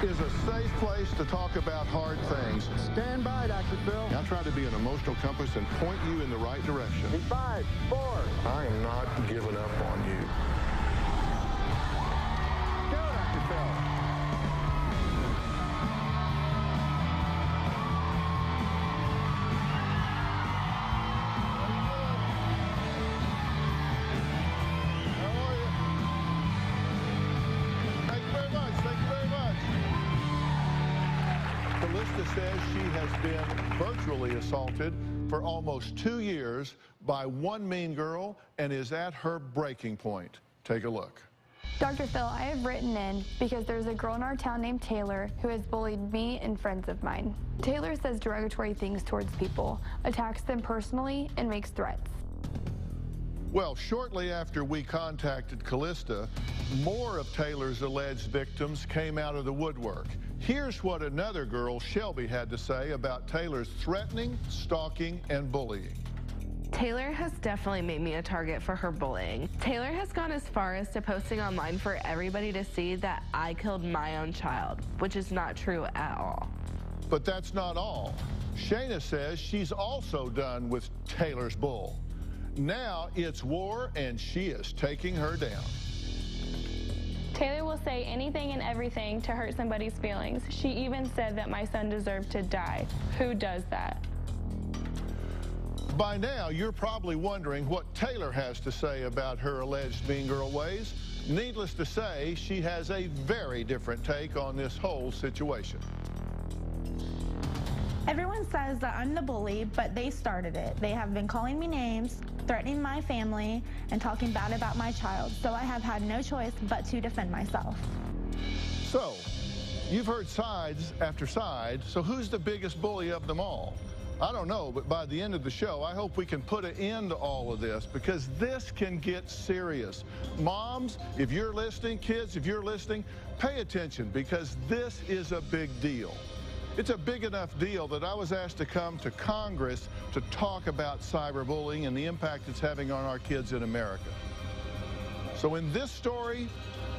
is a safe place to talk about hard things. Stand by, Dr. Phil. I'll try to be an emotional compass and point you in the right direction. In 5, 4. I am not giving up on you. Go, Dr. Phil. Says she has been virtually assaulted for almost 2 years by one mean girl and is at her breaking point. Take a look. Dr. Phil, I have written in because there's a girl in our town named Taylor who has bullied me and friends of mine. Taylor says derogatory things towards people, attacks them personally, and makes threats. Well, shortly after we contacted Callista, more of Taylor's alleged victims came out of the woodwork. Here's what another girl, Shelby, had to say about Taylor's threatening, stalking, and bullying. Taylor has definitely made me a target for her bullying. Taylor has gone as far as to posting online for everybody to see that I killed my own child, which is not true at all. But that's not all. Shayna says she's also done with Taylor's bull. Now it's war, and she is taking her down. Taylor will say anything and everything to hurt somebody's feelings. She even said that my son deserved to die. Who does that? By now, you're probably wondering what Taylor has to say about her alleged mean girl ways. Needless to say, she has a very different take on this whole situation. Everyone says that I'm the bully, but they started it. They have been calling me names, threatening my family, and talking bad about my child, so I have had no choice but to defend myself. So, you've heard sides after side, so who's the biggest bully of them all? I don't know, but by the end of the show, I hope we can put an end to all of this, because this can get serious. Moms, if you're listening, kids, if you're listening, pay attention, because this is a big deal. It's a big enough deal that I was asked to come to Congress to talk about cyberbullying and the impact it's having on our kids in America. So in this story,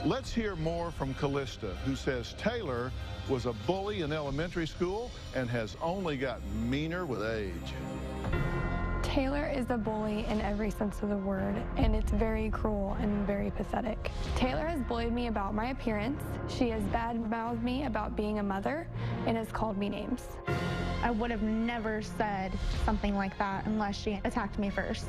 let's hear more from Callista, who says Taylor was a bully in elementary school and has only gotten meaner with age. Taylor is a bully in every sense of the word, and it's very cruel and very pathetic. Taylor has bullied me about my appearance. She has bad-mouthed me about being a mother and has called me names. I would have never said something like that unless she attacked me first.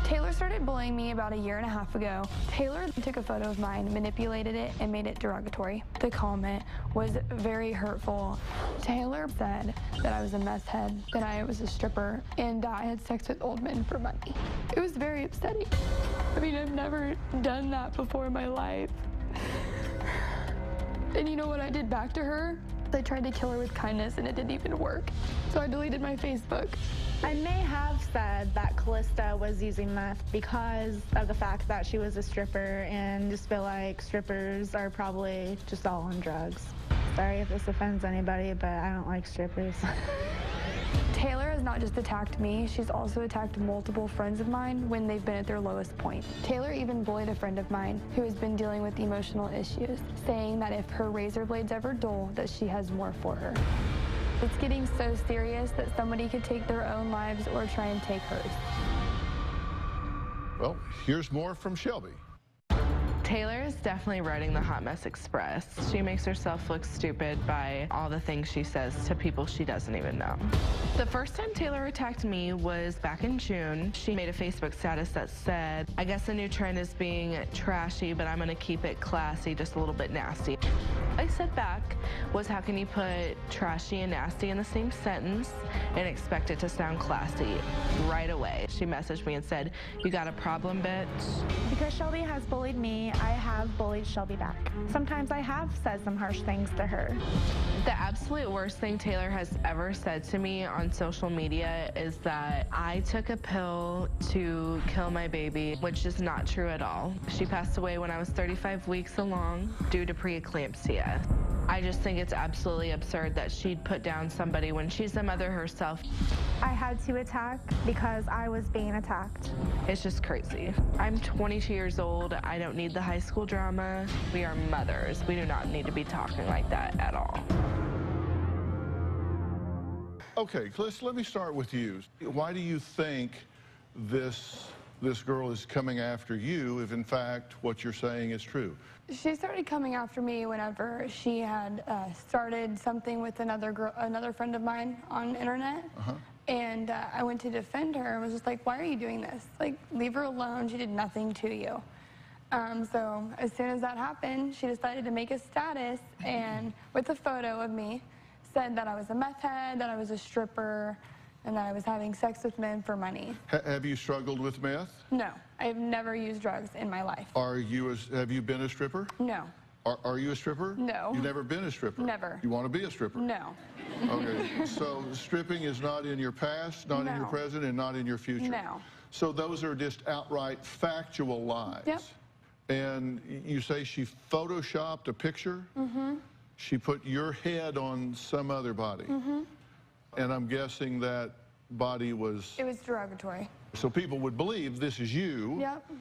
Taylor started bullying me about 1.5 years ago. Taylor took a photo of mine, manipulated it, and made it derogatory. The comment was very hurtful. Taylor said that I was a meth head, that I was a stripper, and I had sex with old men for money. It was very upsetting. I mean, I've never done that before in my life. And you know what I did back to her? I tried to kill her with kindness, and it didn't even work. So I deleted my Facebook. I may have said that Callista was using meth because of the fact that she was a stripper, and just feel like strippers are probably just all on drugs. Sorry if this offends anybody, but I don't like strippers. Taylor has not just attacked me, she's also attacked multiple friends of mine when they've been at their lowest point. Taylor even bullied a friend of mine who has been dealing with emotional issues, saying that if her razor blades ever dull, that she has more for her. It's getting so serious that somebody could take their own lives or try and take hers. Well, here's more from Shelby. Taylor is definitely riding the Hot Mess Express. She makes herself look stupid by all the things she says to people she doesn't even know. The first time Taylor attacked me was back in June. She made a Facebook status that said, "I guess the new trend is being trashy, but I'm gonna keep it classy, just a little bit nasty." I said back was, how can you put trashy and nasty in the same sentence and expect it to sound classy? Right away, she messaged me and said, "You got a problem, bitch?" Because Shelby has bullied me, I have bullied Shelby back. Sometimes I have said some harsh things to her. The absolute worst thing Taylor has ever said to me on social media is that I took a pill to kill my baby, which is not true at all. She passed away when I was 35 weeks along due to preeclampsia. I just think it's absolutely absurd that she'd put down somebody when she's a mother herself. I had to attack because I was being attacked. It's just crazy. I'm 22 years old. I don't need the high school drama. We are mothers. We do not need to be talking like that at all. Okay, let me start with you. Why do you think this girl is coming after you if, in fact, what you're saying is true? She started coming after me whenever she had started something with another friend of mine on the internet. And I went to defend her and was just like, why are you doing this? Like, leave her alone. She did nothing to you. So as soon as that happened, she decided to make a status and with a photo of me, said that I was a meth head, that I was a stripper, and that I was having sex with men for money. Have you struggled with meth? No, I've never used drugs in my life. Have you been a stripper? No. Are you a stripper? No. You've never been a stripper? Never. You want to be a stripper? No. Okay, so stripping is not in your past, not in your present, and not in your future? No. So those are just outright factual lies? Yep. And you say she photoshopped a picture? Mm-hmm. She put your head on some other body? Mm-hmm. And I'm guessing that body was... It was derogatory. So people would believe this is you? Yep.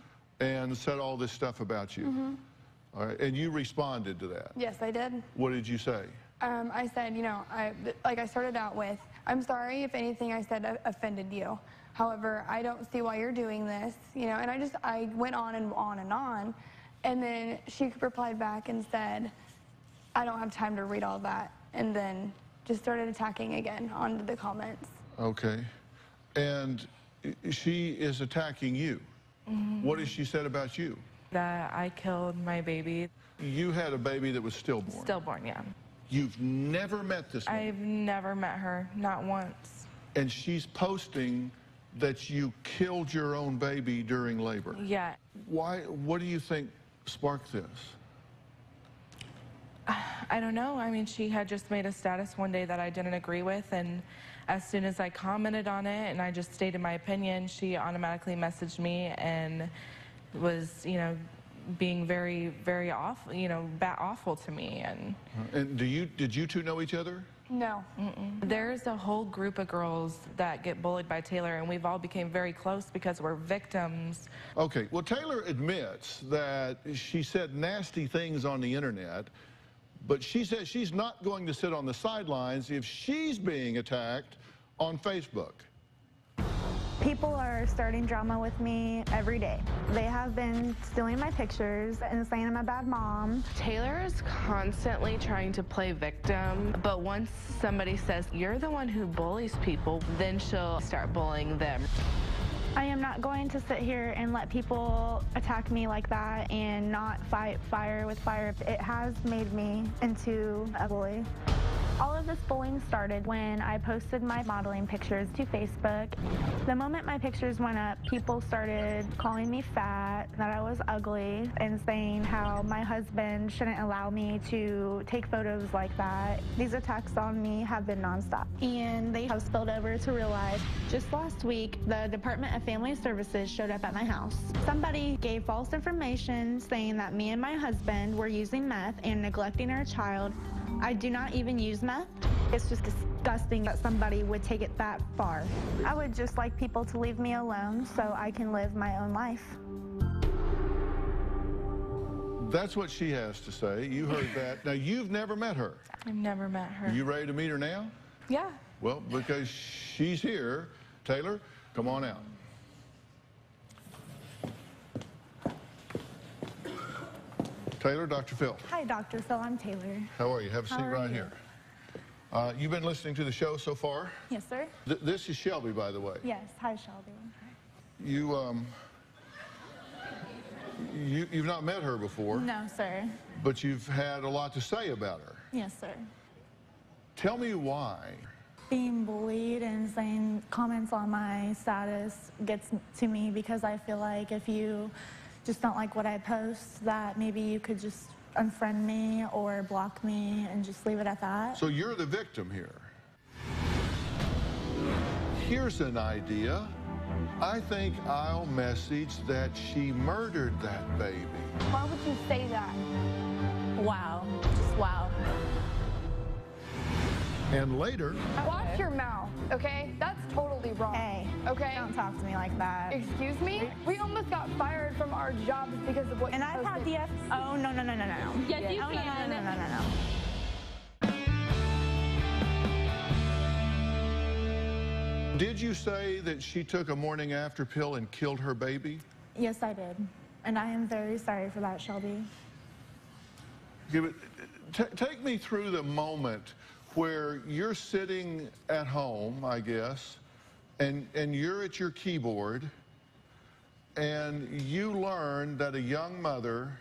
And said all this stuff about you? Mm-hmm. All right, and you responded to that? Yes, I did. What did you say? I said, you know, I started out with, I'm sorry if anything I said offended you. However, I don't see why you're doing this, you know, and I went on and on and on. And then she replied back and said, I don't have time to read all that. And then just started attacking again onto the comments. Okay. And she is attacking you. Mm-hmm. What has she said about you? That I killed my baby. You had a baby that was stillborn? Stillborn, yeah. You've never met this woman? I've never met her, not once. And she's posting that you killed your own baby during labor? Yeah. Why? What do you think sparked this? I don't know. I mean, she had just made a status one day that I didn't agree with, and as soon as I commented on it and I just stated my opinion, she automatically messaged me and was, you know, being very, very awful, you know, awful to me. And did you two know each other? No. There's a whole group of girls that get bullied by Taylor, and we've all became very close because we're victims. Okay, well, Taylor admits that she said nasty things on the internet, but she says she's not going to sit on the sidelines if she's being attacked on Facebook. People are starting drama with me every day. They have been stealing my pictures and saying I'm a bad mom. Taylor is constantly trying to play victim, but once somebody says, you're the one who bullies people, then she'll start bullying them. I am not going to sit here and let people attack me like that and not fight fire with fire. It has made me into a bully. All of this bullying started when I posted my modeling pictures to Facebook. The moment my pictures went up, people started calling me fat, that I was ugly, and saying how my husband shouldn't allow me to take photos like that. These attacks on me have been nonstop, and they have spilled over to real life. Just last week, the Department of Family Services showed up at my house. Somebody gave false information saying that me and my husband were using meth and neglecting our child. I do not even use meth. It's just disgusting that somebody would take it that far. I would just like people to leave me alone so I can live my own life. That's what she has to say. You heard that. Now, you've never met her. I've never met her. Are you ready to meet her now? Yeah. Well, because she's here. Taylor, come on out. Taylor, Dr. Phil. Hi, Dr. Phil. I'm Taylor. How are you? Have a seat right here. You've been listening to the show so far? Yes, sir. This is Shelby, by the way. Yes. Hi, Shelby. You've not met her before. No, sir. But you've had a lot to say about her. Yes, sir. Tell me why. Being bullied and saying comments on my status gets to me because I feel like if you just don't like what I post, that maybe you could just unfriend me or block me and just leave it at that. So you're the victim here. Here's an idea. I think I'll message that she murdered that baby. Why would you say that? Wow. Just wow. And later... Watch your mouth, okay? That's totally completely wrong. Hey, okay? don't talk to me like that. Excuse me? We almost got fired from our jobs because of what And you I've had posted. the Oh, no. Yes, you Oh, can. no. Did you say that she took a morning after pill and killed her baby? Yes, I did. And I am very sorry for that, Shelby. Take me through the moment where you're sitting at home, I guess, and you're at your keyboard, and you learn that a young mother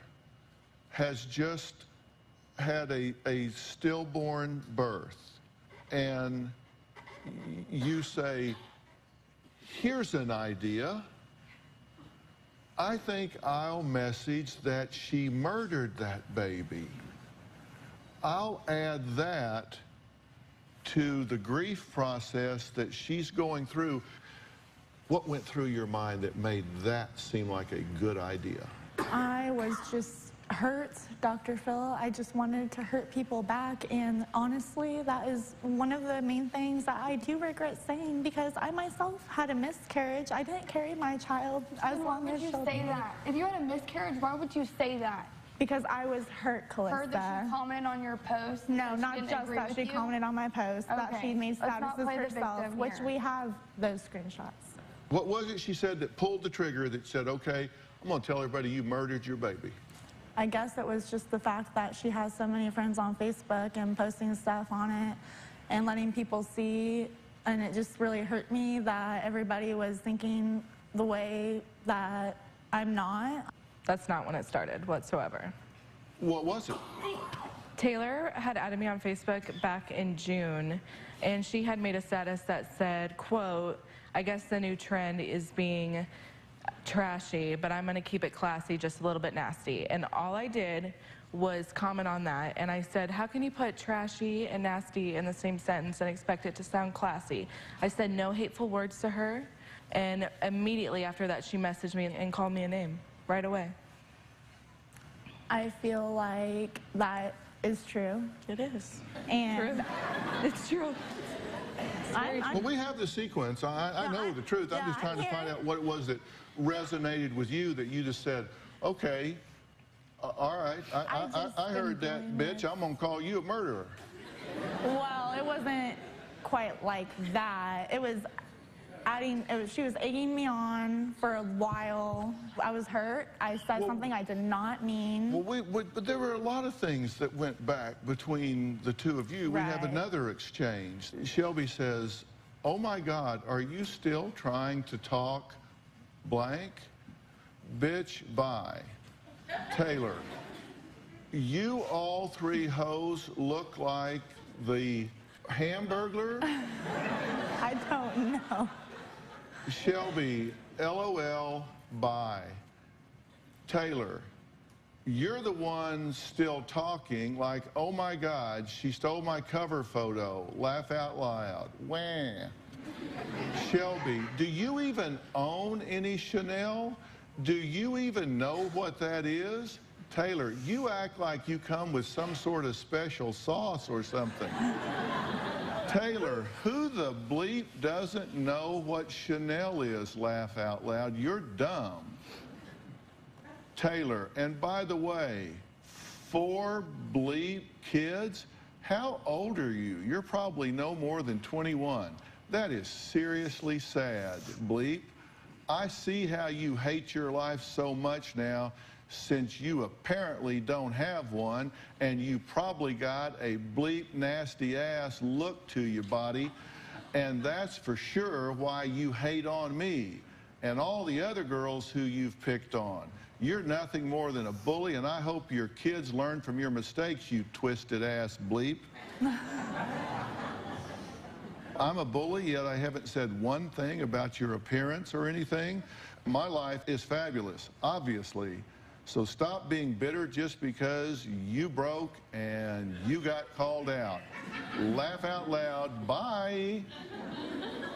has just had a stillborn birth, and you say, here's an idea. I think I'll message that she murdered that baby. I'll add that to the grief process that she's going through. What went through your mind that made that seem like a good idea? I was just hurt, Dr. Phil. I just wanted to hurt people back, and honestly, that is one of the main things that I do regret saying, because I myself had a miscarriage. I didn't carry my child as long as you Shelby. say that? If you had a miscarriage, why would you say that? Because I was hurt, Calista. Heard that she commented on your post? No, and not didn't just agree that with she you? commented on my post, that Okay. she made Let's not statuses play the herself, victim which here. we have those screenshots. What was it she said that pulled the trigger that said, okay, I'm going to tell everybody you murdered your baby? I guess it was just the fact that she has so many friends on Facebook and posting stuff on it and letting people see, and it just really hurt me that everybody was thinking the way that I'm not. That's not when it started whatsoever. What was it? Taylor had added me on Facebook back in June, and she had made a status that said, quote, I guess the new trend is being trashy, but I'm gonna keep it classy, just a little bit nasty. And all I did was comment on that, and I said, how can you put trashy and nasty in the same sentence and expect it to sound classy? I said no hateful words to her, and immediately after that she messaged me and called me a name right away. I feel like that is true. It is. And It's true. Well, we have the sequence. I know the truth. I'm just trying to find out what it was that resonated with you, that you just said, okay, all right, I heard that, bitch. I'm going to call you a murderer. well, it wasn't quite like that. It was she was egging me on for a while. I was hurt. I said something I did not mean. Well, but there were a lot of things that went back between the two of you. We have Right. another exchange. Shelby says, oh my God, are you still trying to talk blank? Bitch, bye. Taylor, you all three hoes look like the Hamburglar. I don't know. Shelby, LOL, bye. Taylor, you're the one still talking like, oh my God, she stole my cover photo. Laugh out loud. Wah. Shelby, do you even own any Chanel? Do you even know what that is? Taylor, you act like you come with some sort of special sauce or something. Taylor, who the bleep doesn't know what Chanel is? Laugh out loud. You're dumb. Taylor, and by the way, 4 bleep kids? How old are you? You're probably no more than 21. That is seriously sad, bleep. I see how you hate your life so much now, since you apparently don't have one, and you probably got a bleep nasty ass look to your body, and that's for sure why you hate on me and all the other girls who you've picked on. You're nothing more than a bully, and I hope your kids learn from your mistakes, you twisted ass bleep. I'm a bully, yet I haven't said one thing about your appearance or anything. My life is fabulous, obviously. So stop being bitter just because you broke and you got called out. Laugh out loud. Bye.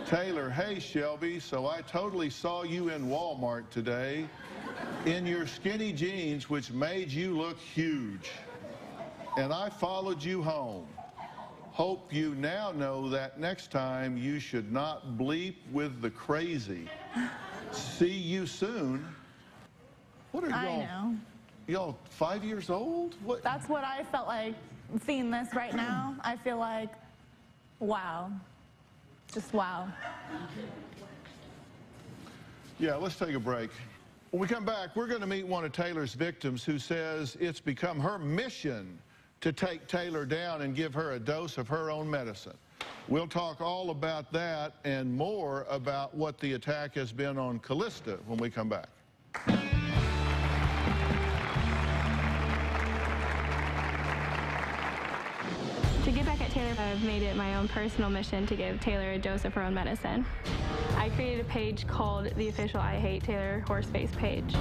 Taylor, hey, Shelby, so I totally saw you in Walmart today in your skinny jeans, which made you look huge. And I followed you home. Hope you now know that next time you should not bleep with the crazy. See you soon. What are y'all? I know. Y'all 5 years old? What? That's what I felt like seeing this right now. I feel like, wow. Just wow. Yeah, let's take a break. When we come back, we're going to meet one of Taylor's victims who says it's become her mission to take Taylor down and give her a dose of her own medicine. We'll talk all about that and more about what the attack has been on Callista when we come back. To get back at Taylor, I've made it my own personal mission to give Taylor a dose of her own medicine. I created a page called the official I Hate Taylor Horseface page.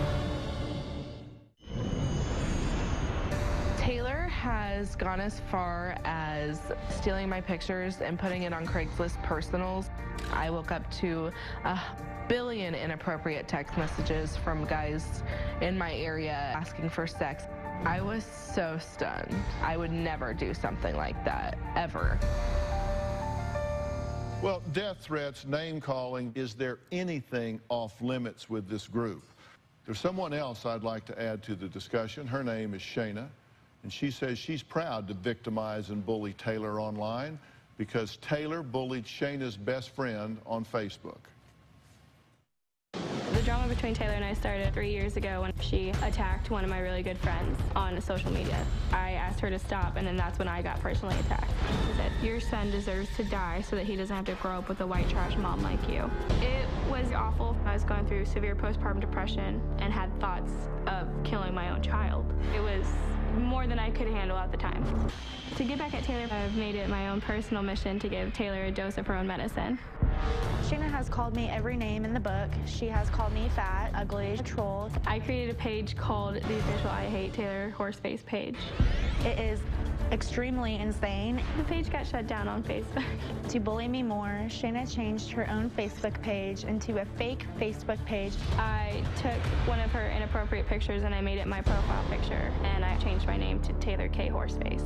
Taylor has gone as far as stealing my pictures and putting it on Craigslist personals. I woke up to a billion inappropriate text messages from guys in my area asking for sex. I was so stunned. I would never do something like that, ever. Well, death threats, name calling, is there anything off limits with this group? There's someone else I'd like to add to the discussion. Her name is Shawnee, and she says she's proud to victimize and bully Taylor online because Taylor bullied Shayna's best friend on Facebook. The drama between Taylor and I started 3 years ago when she attacked one of my really good friends on social media. I asked her to stop, and then that's when I got personally attacked. She said, "Your son deserves to die so that he doesn't have to grow up with a white trash mom like you." It was awful. I was going through severe postpartum depression and had thoughts of killing my own child. It was more than I could handle at the time. To get back at Taylor, I've made it my own personal mission to give Taylor a dose of her own medicine. Shawnee has called me every name in the book. She has called me fat, ugly, a troll. I created a page called the official I Hate Taylor Horseface page. It is extremely insane. The page got shut down on Facebook. To bully me more, Shawnee changed her own Facebook page into a fake Facebook page. I took one of her inappropriate pictures and I made it my profile picture, and I changed my name to Taylor K. Horseface.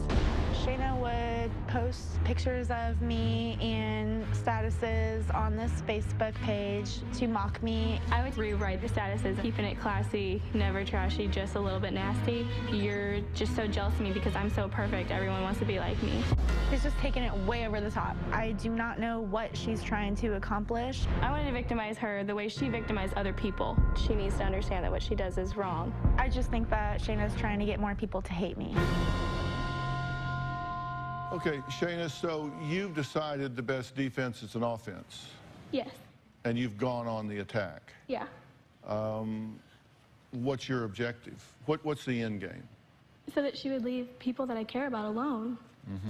Shawnee would post pictures of me and statuses on this Facebook page to mock me. I would rewrite the statuses, keeping it classy, never trashy, just a little bit nasty. You're just so jealous of me because I'm so perfect. Everyone wants to be like me. She's just taking it way over the top. I do not know what she's trying to accomplish. I wanted to victimize her the way she victimized other people. She needs to understand that what she does is wrong. I just think that Shayna's trying to get more people to hate me. Okay, Shawnee, so you've decided the best defense is an offense, Yes. and you've gone on the attack. Yeah. What's your objective? What's the end game? So that she would leave people that I care about alone.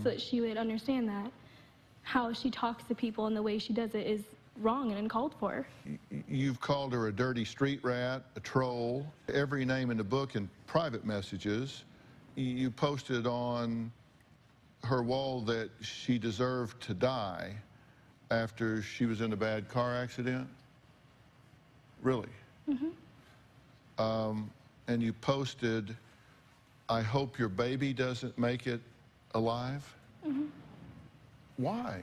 So that she would understand that how she talks to people and the way she does it is wrong and uncalled for. You've called her a dirty street rat, a troll, every name in the book in private messages. You posted on her wall that she deserved to die after she was in a bad car accident. Really? And you posted, "I hope your baby doesn't make it alive." Why?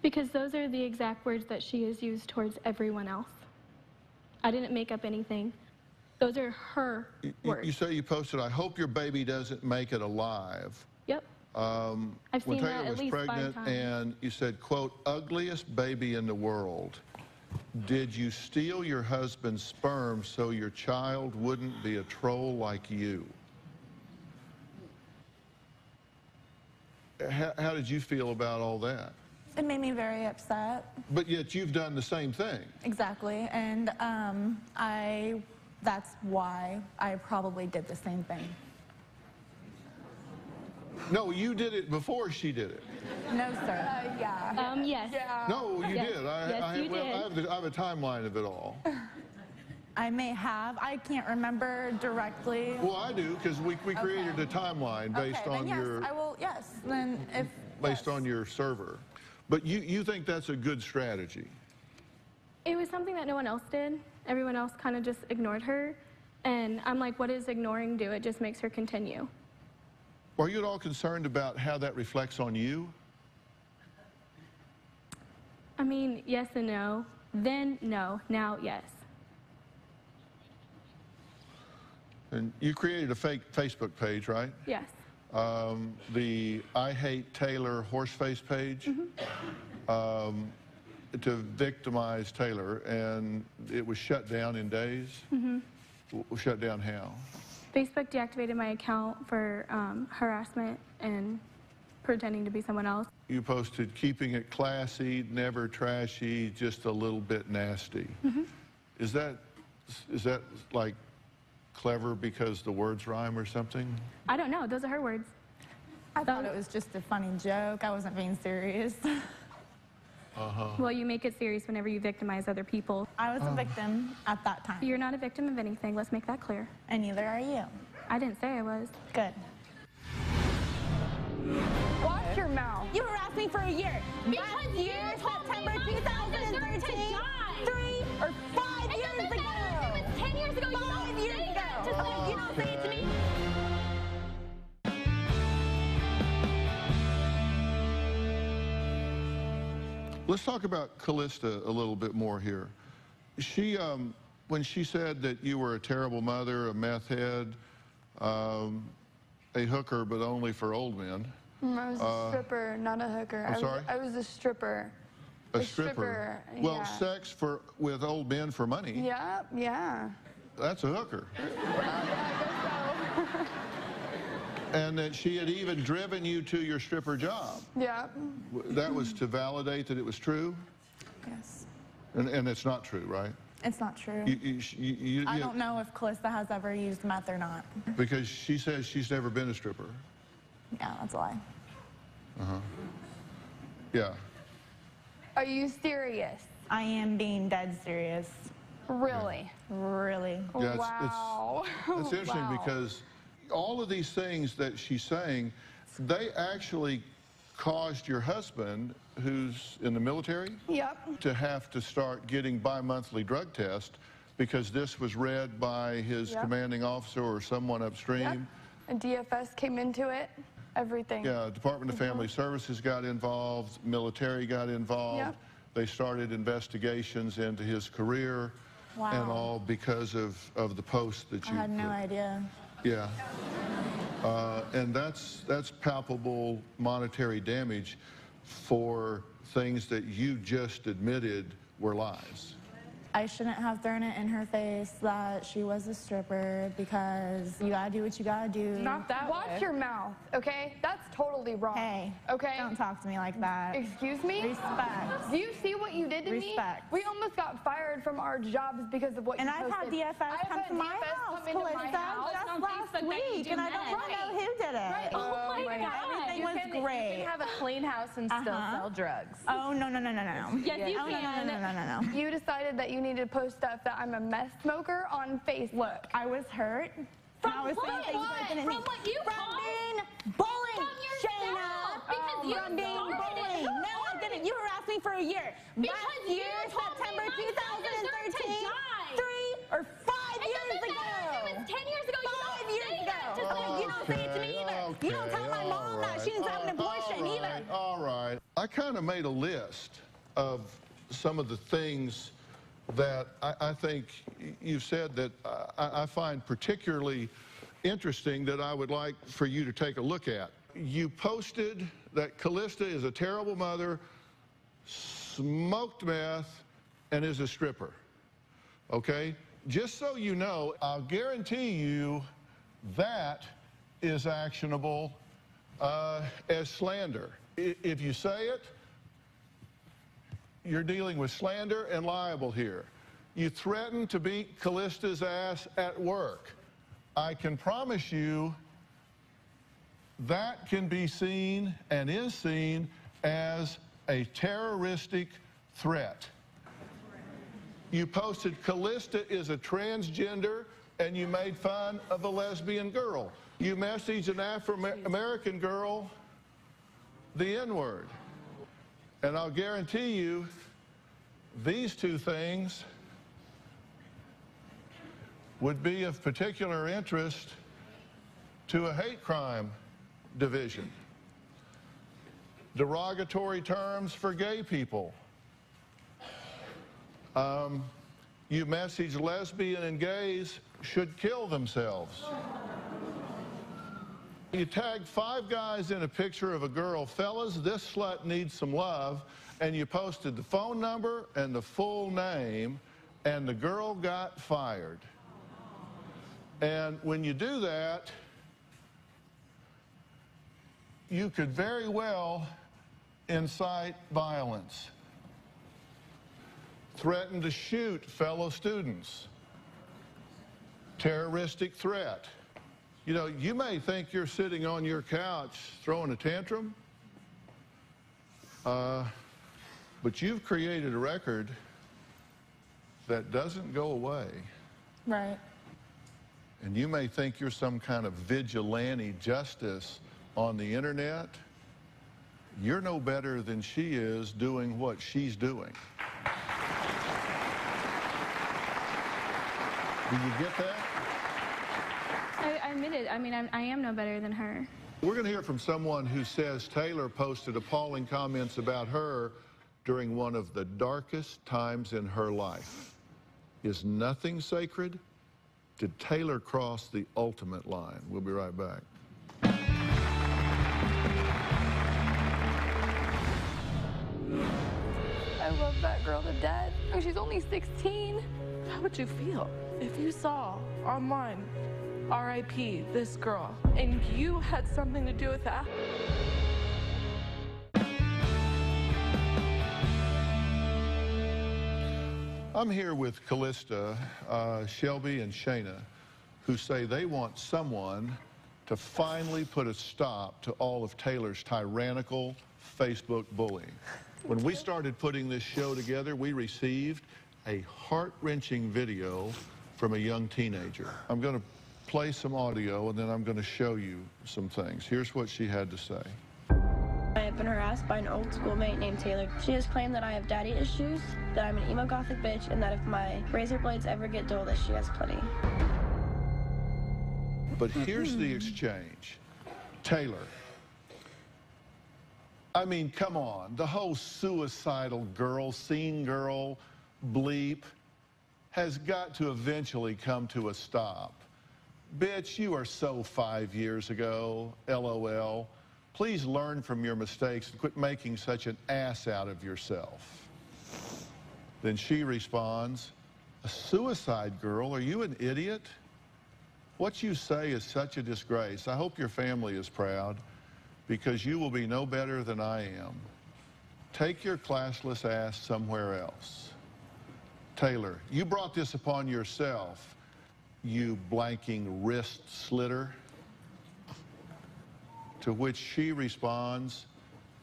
Because those are the exact words that she has used towards everyone else. I didn't make up anything. Those are her words. You say you posted, "I hope your baby doesn't make it alive." Yep. I've When seen Taylor that at was least 5 pregnant, times. and you said, quote, "ugliest baby in the world." Did you steal your husband's sperm so your child wouldn't be a troll like you? How did you feel about all that? It made me very upset. But yet you've done the same thing. Exactly, and that's why I probably did the same thing. No, you did it before she did it. No, sir. Yeah. Yes. No, you Yes. did. Yes, you did. I have a timeline of it all. I may have. I can't remember directly. Well, I do, because we created a timeline based Okay, on then your... yes, I will, yes. Then if... based yes. on your server. But you think that's a good strategy? It was something that no one else did. Everyone else kind of just ignored her. And I'm like, what does ignoring do? It just makes her continue. Are you at all concerned about how that reflects on you? I mean, yes and no. Then, no. Now, yes. And you created a fake Facebook page, right? Yes. The I Hate Taylor horseface page to victimize Taylor, and it was shut down in days. Shut down how? Facebook deactivated my account for harassment and pretending to be someone else. You posted keeping it classy, never trashy, just a little bit nasty. Is that like clever because the words rhyme or something? I don't know. Those are her words. I thought it was just a funny joke. I wasn't being serious. Well, you make it serious whenever you victimize other people. I was a victim at that time. You're not a victim of anything. Let's make that clear. And neither are you. I didn't say I was. Good. Watch your mouth. You harassed me for a year. Last year, September 2013, 3 or 5 years ago. It was 10 years ago. 5 years ago. You don't say it to me. Let's talk about Callista a little bit more here. She, when she said that you were a terrible mother, a meth head, a hooker, but only for old men. I was a stripper, not a hooker. I'm sorry? I was a stripper. A stripper. Well, yeah. sex with old men for money. Yeah, yeah. That's a hooker. I guess so. And that she had even driven you to your stripper job. Yeah. That was to validate that it was true? Yes. And it's not true, right? It's not true. I I don't know if Callista has ever used meth or not. Because she says she's never been a stripper. Yeah, that's a lie. Yeah. Are you serious? I am being dead serious. Really? Really. Yeah, Wow. It's interesting Wow. because all of these things that she's saying, they actually caused your husband, who's in the military, Yep. to have to start getting bi-monthly drug tests because this was read by his Yep. commanding officer or someone upstream. Yep. And DFS came into it. Everything. Yeah, Department of Family Services got involved, military got involved. Yep. They started investigations into his career and all because of the post that you I had no put. idea. Yeah. And that's palpable monetary damage for things that you just admitted were lies. I shouldn't have thrown it in her face that she was a stripper because you gotta do what you gotta do. Not that Watch way. your mouth, okay? That's totally wrong. Hey, okay? don't talk to me like that. Excuse me? Respect. Do you see what you did to Respect. me? We almost got fired from our jobs because of what And you I've had posted. DFS come to my house, come into my Callista, house. just on last Facebook that you week, do and I don't meth. even know who did it. Right. Oh my God. Everything was You great. can have a clean house and still sell drugs. Oh, no, no, no, no, no. Yes, you Oh, no, no, can. no, no, no, no. You decided that you needed to post stuff that I'm a meth smoker on Facebook. Look, I was hurt. From and I was what? saying things that didn't From mean- what you From called? being bullied, From yourself. Shayna. Because you From being started it. bullied. No, I didn't. You harassed me for a year. Because Last you year, told me September my son deserved to 2013, die. 3 or 5 It years doesn't ago. matter if it was 10 years ago. 5 years ago. You don't say it to me either. You don't tell my mom that she needs to have an abortion either. All right. I kind of made a list of some of the things that I think you've said that I find particularly interesting that I would like for you to take a look at. You posted that Callista is a terrible mother, smoked meth, and is a stripper. Okay? Just so you know, I'll guarantee you that is actionable as slander. If you say it, you're dealing with slander and libel here. You threatened to beat Callista's ass at work. I can promise you that can be seen and is seen as a terroristic threat. You posted Callista is a transgender and you made fun of a lesbian girl. You messaged an Afro-American girl the N-word. And I'll guarantee you, these two things would be of particular interest to a hate crime division. Derogatory terms for gay people. You message lesbian and gays should kill themselves. You tagged 5 guys in a picture of a girl. Fellas, this slut needs some love. And you posted the phone number and the full name, and the girl got fired. And when you do that, you could very well incite violence, threaten to shoot fellow students, terroristic threat. You know, you may think you're sitting on your couch throwing a tantrum, but you've created a record that doesn't go away. Right. And you may think you're some kind of vigilante justice on the internet. You're no better than she is doing what she's doing. Do you get that? I admit it. I mean, I am no better than her. We're going to hear from someone who says Taylor posted appalling comments about her during one of the darkest times in her life. Is nothing sacred? Did Taylor cross the ultimate line? We'll be right back. I love that girl to death. She's only 16. How would you feel if you saw online, R.I.P. this girl, and you had something to do with that? I'm here with Callista, Shelby, and Shayna, who say they want someone to finally put a stop to all of Taylor's tyrannical Facebook bullying. When we started putting this show together, we received a heart-wrenching video from a young teenager. I'm going to play some audio, and then I'm going to show you some things. Here's what she had to say. I have been harassed by an old schoolmate named Taylor. She has claimed that I have daddy issues, that I'm an emo gothic bitch, and that if my razor blades ever get dull, that she has plenty. But here's the exchange. Taylor, I mean, come on. The whole suicidal girl, scene girl, bleep has got to eventually come to a stop. Bitch, you are so 5 years ago, LOL. Please learn from your mistakes and quit making such an ass out of yourself. Then she responds, a suicide girl? Are you an idiot? What you say is such a disgrace. I hope your family is proud, because you will be no better than I am. Take your classless ass somewhere else. Taylor, you brought this upon yourself, you blanking wrist slitter. To which she responds,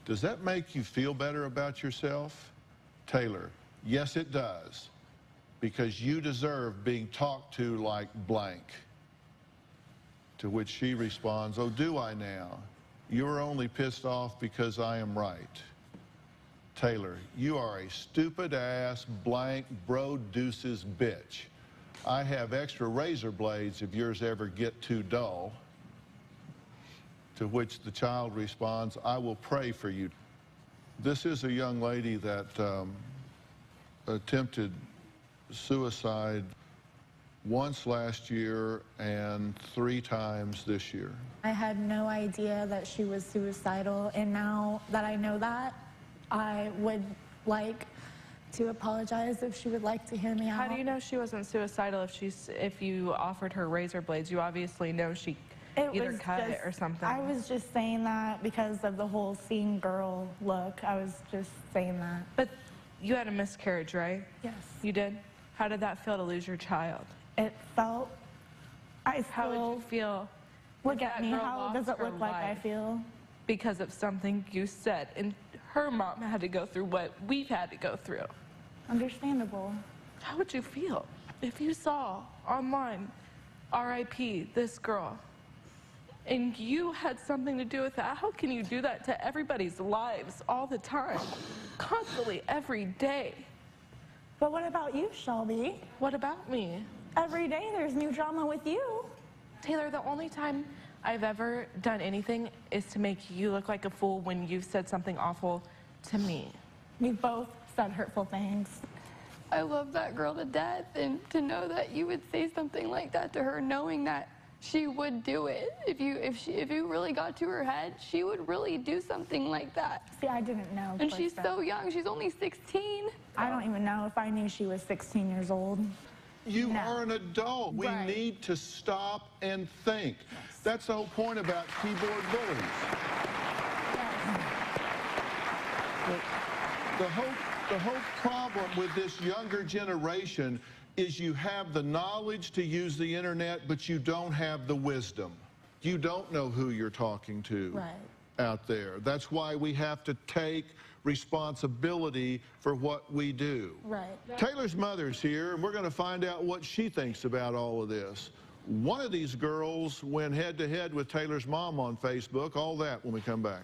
does that make you feel better about yourself? Taylor, yes it does, because you deserve being talked to like blank. To which she responds, oh, do I now? You're only pissed off because I am right. Taylor, you are a stupid ass blank bro deuces bitch. I have extra razor blades if yours ever get too dull. To which the child responds, I will pray for you. This is a young lady that attempted suicide once last year and 3 times this year. I had no idea that she was suicidal, and now that I know that, I would like to apologize if she would like to hear me out. How do you know she wasn't suicidal if you offered her razor blades? You obviously know she either cut it or something. I was just saying that because of the whole scene girl look. I was just saying that. But you had a miscarriage, right? Yes. You did? How did that feel to lose your child? It felt, How would you feel? Look at me, how does it look like I feel? Because of something you said, and her mom had to go through what we've had to go through. Understandable. How would you feel if you saw online, R.I.P. this girl, and you had something to do with that? How can you do that to everybody's lives all the time, constantly, every day? But what about you, Shelby? What about me? Every day there's new drama with you. Taylor, the only time I've ever done anything is to make you look like a fool when you've said something awful to me. We've both said hurtful things. I love that girl to death, and to know that you would say something like that to her, knowing that she would do it. If you really got to her head, she would really do something like that. See, I didn't know. And she's so young. She's only 16. I don't even know if I knew she was 16 years old. You are an adult. We need to stop and think. That's the whole point about keyboard bullies. The whole problem with this younger generation is you have the knowledge to use the internet, but you don't have the wisdom. You don't know who you're talking to out there. That's why we have to take responsibility for what we do. Taylor's mother's here, and we're going to find out what she thinks about all of this. One of these girls went head-to-head with Taylor's mom on Facebook. All that when we come back.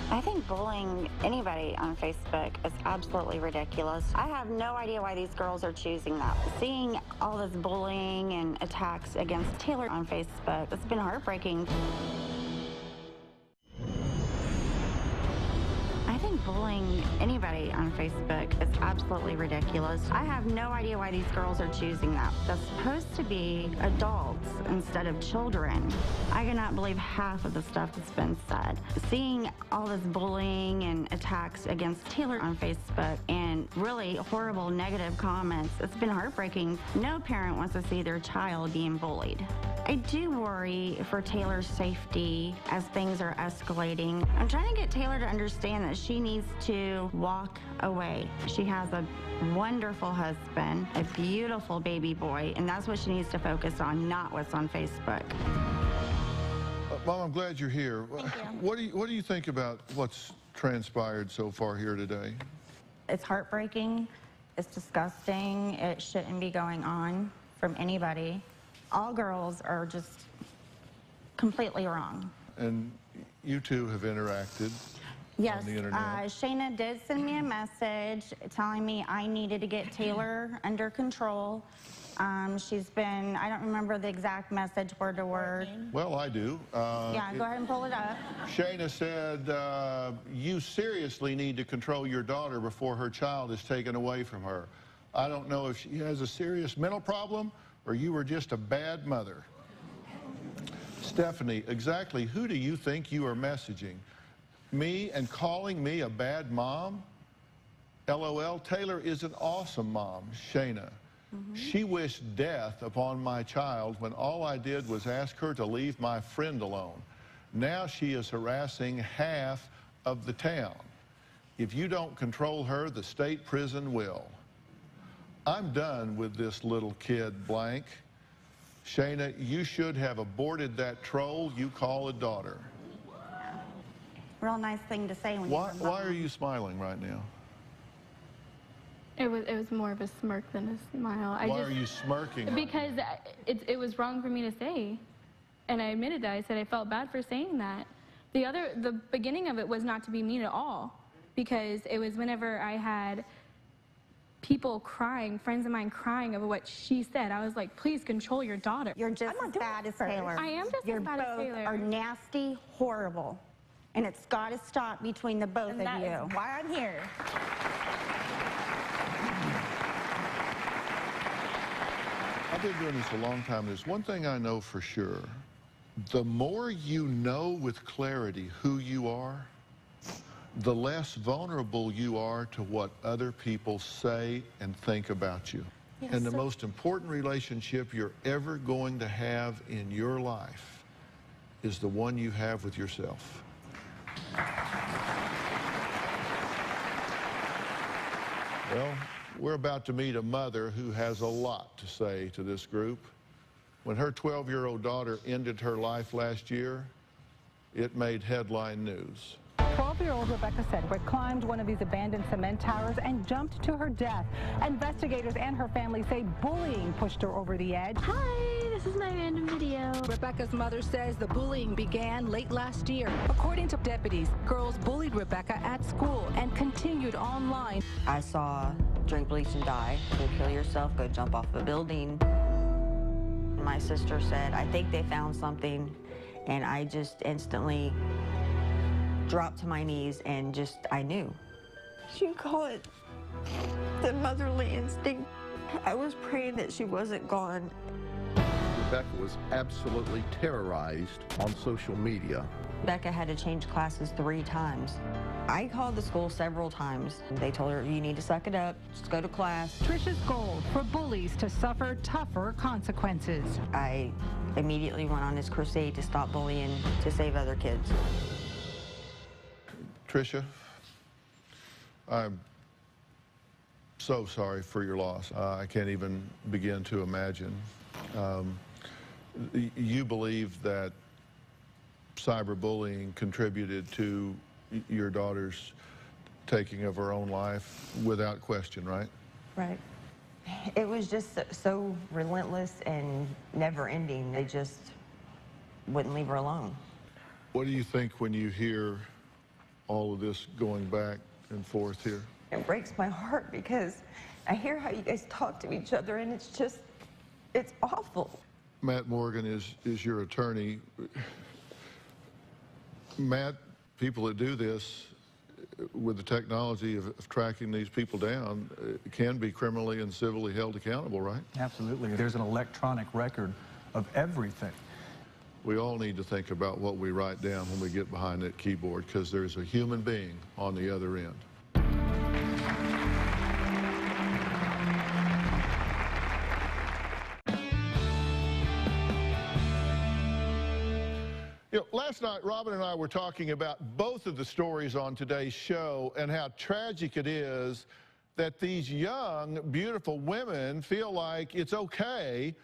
I think bullying anybody on Facebook is absolutely ridiculous. I have no idea why these girls are choosing that. Seeing all this bullying and attacks against Taylor on Facebook, it's been heartbreaking. I think bullying anybody on Facebook is absolutely ridiculous. I have no idea why these girls are choosing that. That's supposed to be adults instead of children. I cannot believe half of the stuff that's been said. Seeing all this bullying and attacks against Taylor on Facebook and really horrible negative comments, it's been heartbreaking. No parent wants to see their child being bullied. I do worry for Taylor's safety as things are escalating. I'm trying to get Taylor to understand that she needs to walk away. She has a wonderful husband, a beautiful baby boy, and that's what she needs to focus on, not what's on Facebook. Mom, I'm glad you're here. What do you think about what's transpired so far here today? It's heartbreaking. It's disgusting. It shouldn't be going on from anybody. All girls are just completely wrong. And you two have interacted yes, on the internet. Shayna did send me a message telling me I needed to get Taylor under control. She's been, I don't remember the exact message word to word. Well, I do. Yeah, go ahead and pull it up. Shayna said, you seriously need to control your daughter before her child is taken away from her. I don't know if she has a serious mental problem or you were just a bad mother. Stephanie, exactly who do you think you are messaging? Me and calling me a bad mom? LOL, Taylor is an awesome mom, Shayna. She wished death upon my child when all I did was ask her to leave my friend alone. Now she is harassing half of the town. If you don't control her, the state prison will. I'm done with this little kid, blank. Shayna, you should have aborted that troll you call a daughter. Real nice thing to say when Why are you smiling right now? It was more of a smirk than a smile. Why are you smirking? Because it was wrong for me to say, and I admitted that. I said I felt bad for saying that. The beginning of it was not to be mean at all, because it was whenever I had people crying, friends of mine crying over what she said. I was like, please control your daughter. You're just as bad as Taylor. I am just as bad as Taylor. You both are nasty, horrible, and it's got to stop between the both of you. That is why I'm here. I've been doing this a long time. There's one thing I know for sure. The more you know with clarity who you are, the less vulnerable you are to what other people say and think about you. Yes, and the most important relationship you're ever going to have in your life is the one you have with yourself. Well, we're about to meet a mother who has a lot to say to this group. When her 12-year-old daughter ended her life last year, it made headline news. 12-year-old Rebecca Sedgwick climbed one of these abandoned cement towers and jumped to her death. Investigators and her family say bullying pushed her over the edge. Hi, this is my random video. Rebecca's mother says the bullying began late last year. According to deputies, girls bullied Rebecca at school and continued online. I saw drink bleach and die. Go kill yourself, go jump off a building. My sister said, I think they found something, and I just instantly dropped to my knees and I knew. You call it the motherly instinct. I was praying that she wasn't gone. Rebecca was absolutely terrorized on social media. Becca had to change classes 3 times. I called the school several times. They told her, you need to suck it up, just go to class. Trisha's goal for bullies to suffer tougher consequences. I immediately went on this crusade to stop bullying, to save other kids. Tricia, I'm so sorry for your loss. I can't even begin to imagine. You believe that cyberbullying contributed to your daughter's taking of her own life without question, right? Right. It was just so relentless and never-ending. They just wouldn't leave her alone. What do you think when you hear all of this going back and forth here? It breaks my heart because I hear how you guys talk to each other, and it's awful. Matt Morgan is your attorney. Matt, people that do this with the technology of tracking these people down can be criminally and civilly held accountable, right? Absolutely. There's an electronic record of everything. We all need to think about what we write down when we get behind that keyboard, because there's a human being on the other end. You know, last night, Robin and I were talking about both of the stories on today's show and how tragic it is that these young, beautiful women feel like it's okay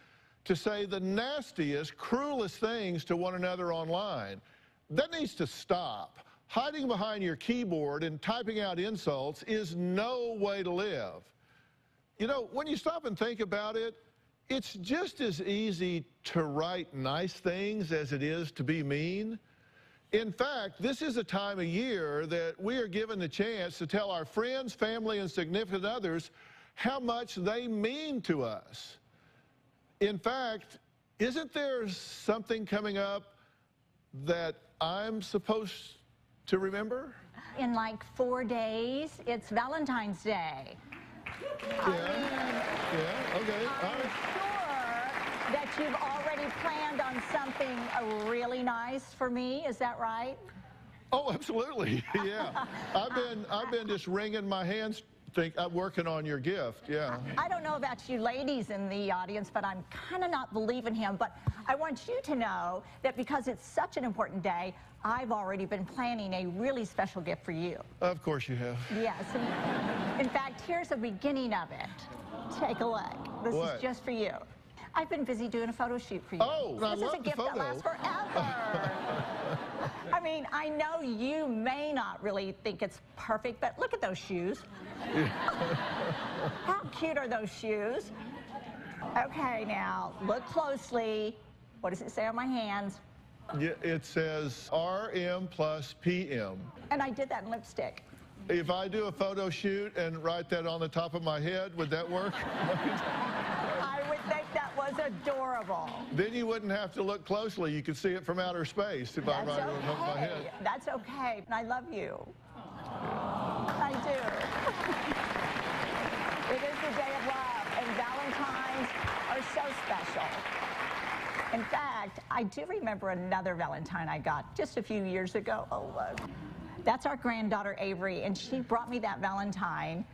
to say the nastiest, cruelest things to one another online. That needs to stop. Hiding behind your keyboard and typing out insults is no way to live. You know, when you stop and think about it, it's just as easy to write nice things as it is to be mean. In fact, this is a time of year that we are given the chance to tell our friends, family, and significant others how much they mean to us. In fact, isn't there something coming up that I'm supposed to remember? In like 4 days, it's Valentine's Day. Yeah, okay, all right. I'm sure that you've already planned on something really nice for me, is that right? Oh, absolutely, yeah. I've been just wringing my hands I'm working on your gift, yeah. I don't know about you ladies in the audience, but I'm kind of not believing him. But I want you to know that because it's such an important day, I've already been planning a really special gift for you. Of course you have. Yes. In fact, here's the beginning of it. Take a look. This is just for you. I've been busy doing a photo shoot for you. Oh, I love the photo. This is a gift that lasts forever. I mean, I know you may not really think it's perfect, but look at those shoes. How cute are those shoes? Okay, now, look closely. What does it say on my hands? Yeah, it says RM plus PM. And I did that in lipstick. If I do a photo shoot and write that on the top of my head, would that work? I would think that was adorable. Then you wouldn't have to look closely. You could see it from outer space if I write it on the top of my head. That's okay. I love you. I do. It is the day of love, and Valentines are so special. In fact, I do remember another Valentine I got just a few years ago. Oh, look. That's our granddaughter, Avery, and she brought me that Valentine